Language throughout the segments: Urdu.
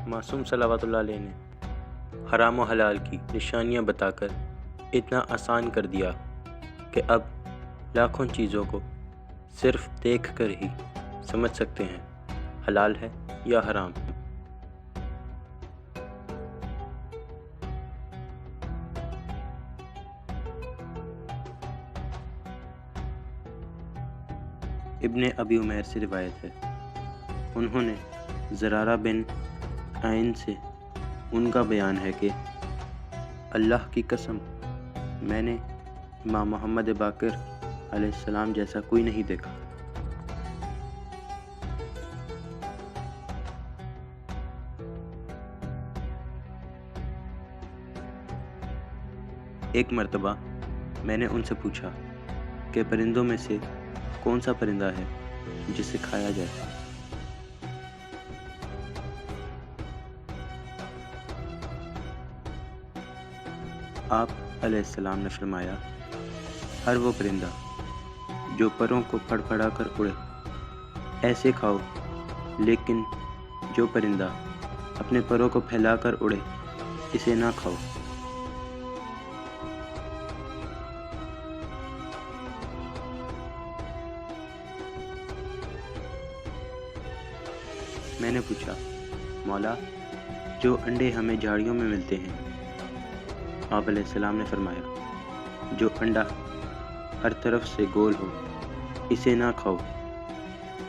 معصوم صلوات اللہ علیہ نے حرام و حلال کی نشانیاں بتا کر اتنا آسان کر دیا کہ اب لاکھوں چیزوں کو صرف دیکھ کر ہی سمجھ سکتے ہیں حلال ہے یا حرام۔ ابن ابی عمیر سے روایت ہے، انہوں نے زرارہ بن عین سے ان کا بیان ہے کہ اللہ کی قسم میں نے امام محمد باقر علیہ السلام جیسا کوئی نہیں دیکھا۔ ایک مرتبہ میں نے ان سے پوچھا کہ پرندوں میں سے کون سا پرندہ ہے جسے کھایا جائے؟ آپ علیہ السلام نے فرمایا، ہر وہ پرندہ جو پروں کو پھڑ پھڑا کر اڑے ایسے کھاؤ، لیکن جو پرندہ اپنے پروں کو پھیلا کر اڑے اسے نہ کھاؤ۔ میں نے پوچھا، مولا جو انڈے ہمیں جھاڑیوں میں ملتے ہیں؟ آپ علیہ السلام نے فرمایا، جو انڈا ہر طرف سے گول ہو اسے نہ کھاؤ،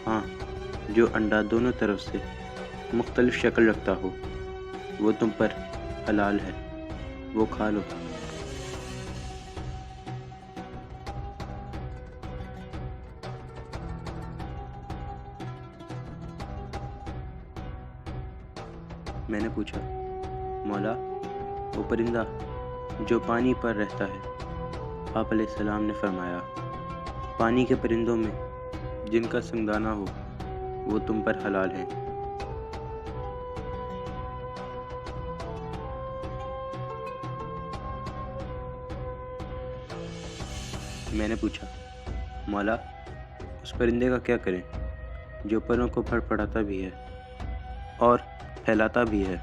ہاں جو انڈا دونوں طرف سے مختلف شکل رکھتا ہو وہ تم پر حلال ہے، وہ کھا لو۔ میں نے پوچھا، مولا وہ پرندہ جو پانی پر رہتا ہے؟ آپ علیہ السلام نے فرمایا، پانی کے پرندوں میں جن کا سنگدانہ ہو وہ تم پر حلال ہے۔ میں نے پوچھا، مولا اس پرندے کا کیا کریں جو پروں کو پھڑ پھڑاتا بھی ہے اور پھیلاتا بھی ہے؟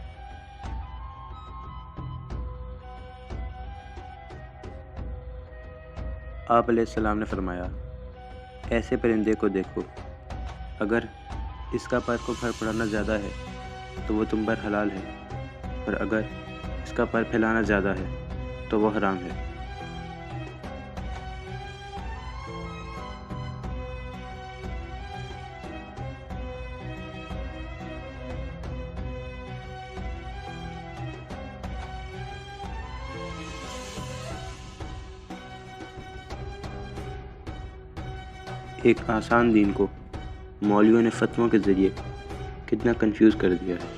آپ علیہ السلام نے فرمایا، ایسے پرندے کو دیکھو، اگر اس کا پر کو پھڑ پھڑانا زیادہ ہے تو وہ تم پر حلال ہے، اور اگر اس کا پر پھیلانا زیادہ ہے تو وہ حرام ہے۔ ایک آسان دین کو مولویوں نے فتووں کے ذریعے کتنا کنفیوز کر دیا ہے۔